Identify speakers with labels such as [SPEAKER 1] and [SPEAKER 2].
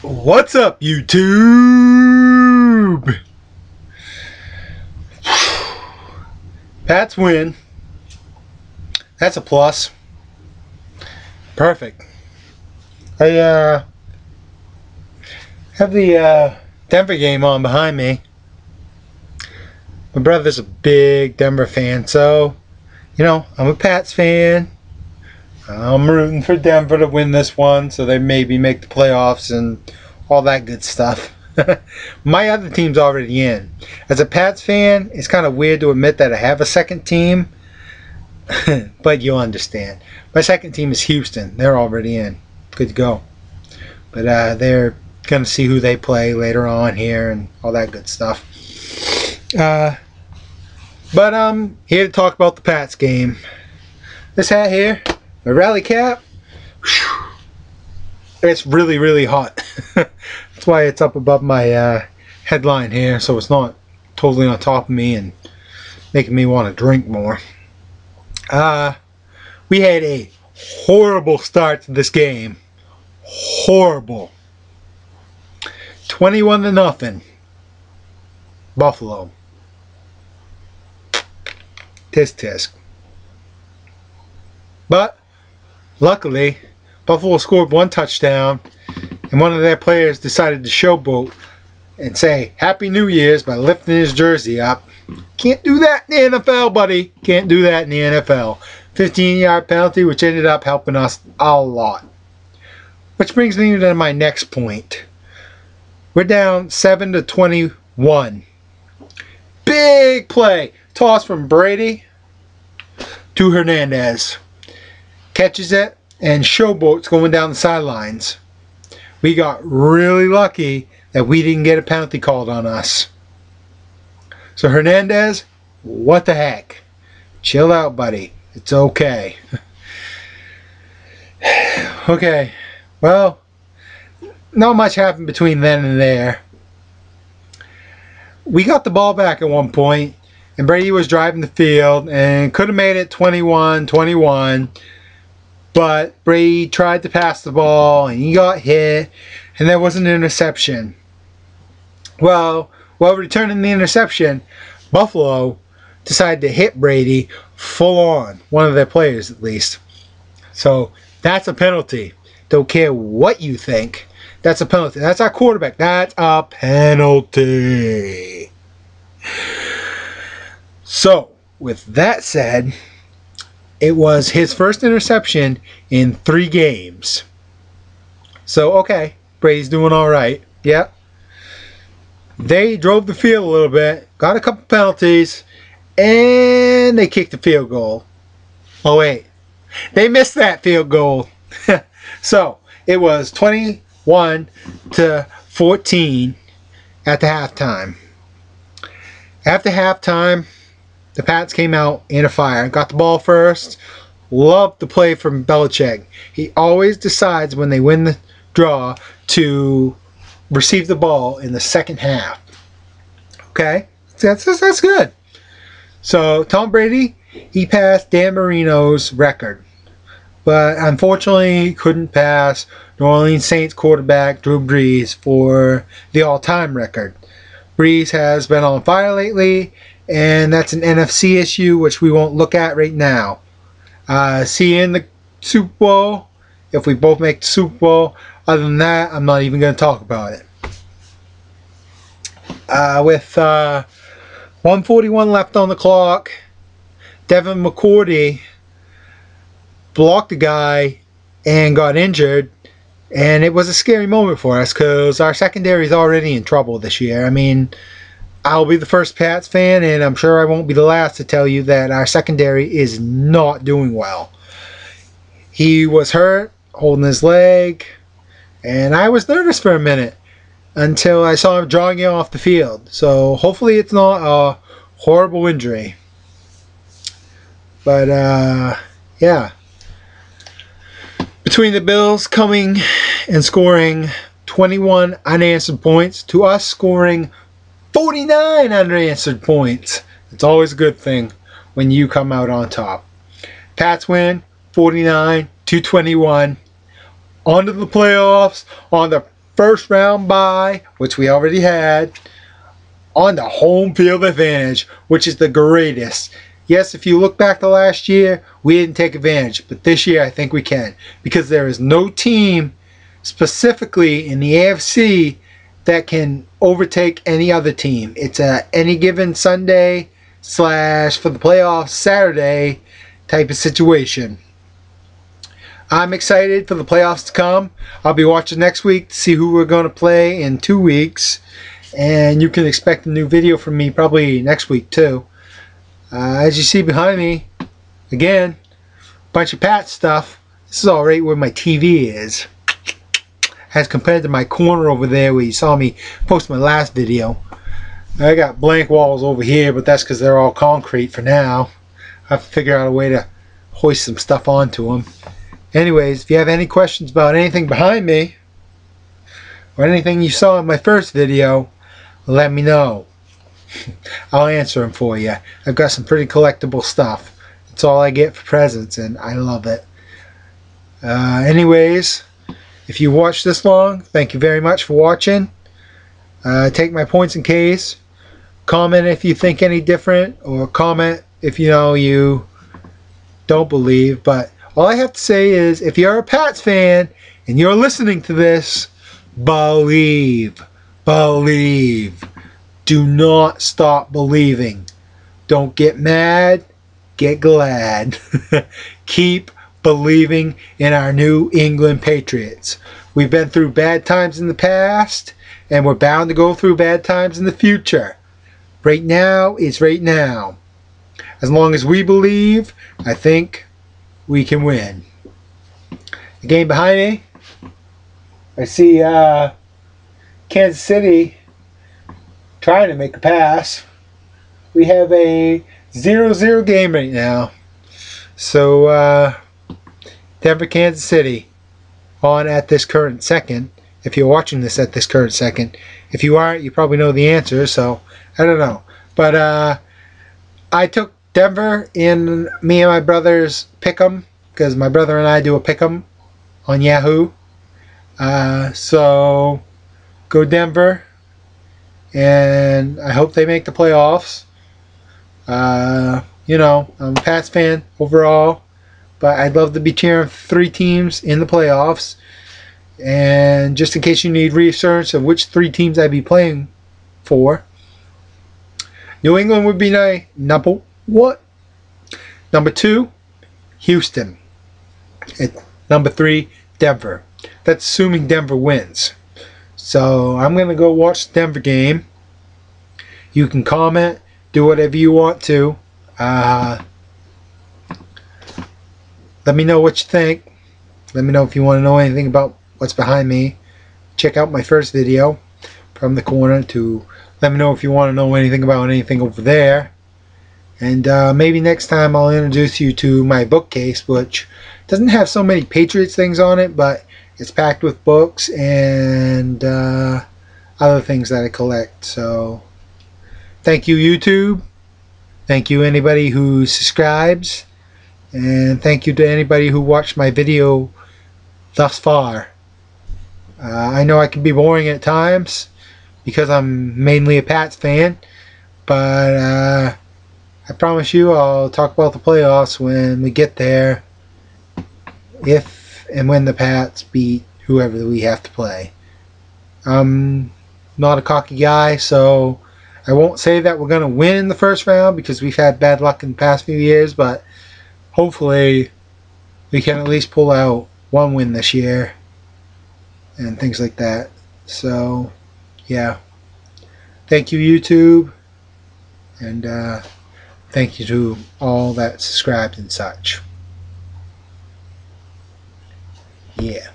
[SPEAKER 1] What's up, YouTube? Pats win. That's a plus. Perfect. I have the Denver game on behind me. My brother's a big Denver fan, so you know I'm a Pats fan. I'm rooting for Denver to win this one, so they maybe make the playoffs and all that good stuff. My other team's already in. As a Pats fan, it's kind of weird to admit that I have a second team, but you'll understand. My second team is Houston. They're already in. Good to go. But they're going to see who they play later on here and all that good stuff. But I'm here to talk about the Pats game. This hat here, my rally cap, it's really hot. That's why it's up above my headline here, so it's not totally on top of me and making me want to drink more. We had a horrible start to this game. Horrible. 21-0. Buffalo. Tisk tisk. But luckily, Buffalo scored one touchdown, and one of their players decided to showboat and say Happy New Year's by lifting his jersey up. Can't do that in the NFL, buddy. Can't do that in the NFL. 15-yard penalty, which ended up helping us a lot. Which brings me to my next point. We're down 7-21. Big play. Toss from Brady to Hernandez. Catches it and showboats going down the sidelines. We got really lucky that we didn't get a penalty called on us. So Hernandez, what the heck? Chill out, buddy. It's okay. Okay. Well, not much happened between then and there. We got the ball back at one point, and Brady was driving the field and could have made it 21-21. But Brady tried to pass the ball, and he got hit, and there was an interception. Well, while returning the interception, Buffalo decided to hit Brady full on, one of their players at least. So that's a penalty. Don't care what you think. That's a penalty. That's our quarterback. That's a penalty. So, with that said, it was his first interception in 3 games. So, okay, Brady's doing all right. Yep. They drove the field a little bit, got a couple penalties, and they kicked the field goal. Oh, wait. They missed that field goal. So, it was 21-14 at the halftime. After halftime, the Pats came out in a fire. Got the ball first. Loved the play from Belichick. He always decides when they win the draw to receive the ball in the second half. Okay? That's good. So, Tom Brady, he passed Dan Marino's record. But unfortunately, couldn't pass New Orleans Saints quarterback Drew Brees for the all-time record. Brees has been on fire lately, and that's an NFC issue, which we won't look at right now. See you in the Super Bowl, if we both make the Super Bowl. Other than that, I'm not even going to talk about it. With 1:41 left on the clock, Devin McCourty blocked the guy and got injured, and it was a scary moment for us because our secondary is already in trouble this year. I mean, I'll be the first Pats fan, and I'm sure I won't be the last to tell you that our secondary is not doing well. He was hurt, holding his leg, and I was nervous for a minute until I saw him jogging off the field. So hopefully it's not a horrible injury. But yeah. Between the Bills coming and scoring 21 unanswered points to us scoring 49 unanswered points, it's always a good thing when you come out on top. Pats win 49-21. On to the playoffs on the first round bye, which we already had, on the home field advantage, which is the greatest. Yes, if you look back to last year, we didn't take advantage, but this year I think we can, because there is no team specifically in the AFC that can overtake any other team. It's a any given Sunday / for the playoffs Saturday type of situation. I'm excited for the playoffs to come. I'll be watching next week to see who we're going to play in 2 weeks. And you can expect a new video from me probably next week too. As you see behind me, again, bunch of Pat stuff. This is all right where my TV is, as compared to my corner over there where you saw me post my last video. I got blank walls over here, but that's because they're all concrete for now. I have to figure out a way to hoist some stuff onto them. Anyways, if you have any questions about anything behind me, or anything you saw in my first video, let me know. I'll answer them for you. I've got some pretty collectible stuff. It's all I get for presents, and I love it. Anyways, if you watched this long, thank you very much for watching. Take my points in case. Comment if you think any different, or comment if you don't believe. But all I have to say is, if you're a Pats fan and you're listening to this, believe. Believe. Do not stop believing. Don't get mad. Get glad. Keep believing in our New England Patriots. We've been through bad times in the past, and we're bound to go through bad times in the future. Right now is right now. As long as we believe, I think we can win. The game behind me, I see Kansas City trying to make a pass. We have a 0-0 game right now. So Denver, Kansas City on at this current second. If you're watching this at this current second. If you aren't, you probably know the answer, so I don't know. But I took Denver in me and my brother's pick'em, because my brother and I do a pick'em on Yahoo. So go Denver, and I hope they make the playoffs. You know, I'm a Pats fan overall, but I'd love to be cheering for 3 teams in the playoffs. And just in case you need reassurance of which 3 teams I'd be playing for, New England would be number 1. Number 2, Houston. And number 3, Denver. That's assuming Denver wins. So I'm going to go watch the Denver game. You can comment, do whatever you want to. Let me know what you think. Let me know if you want to know anything about what's behind me. Check out my first video from the corner to let me know if you want to know anything about anything over there. And maybe next time I'll introduce you to my bookcase, which doesn't have so many Patriots things on it, but it's packed with books and other things that I collect. So thank you, YouTube. Thank you anybody who subscribes, and thank you to anybody who watched my video thus far. I know I can be boring at times because I'm mainly a Pats fan, but I promise you I'll talk about the playoffs when we get there, if and when the Pats beat whoever we have to play. I'm not a cocky guy, so I won't say that we're going to win in the first round, because we've had bad luck in the past few years, but hopefully we can at least pull out 1 win this year and things like that. So yeah, thank you, YouTube, and thank you to all that subscribed and such. Yeah.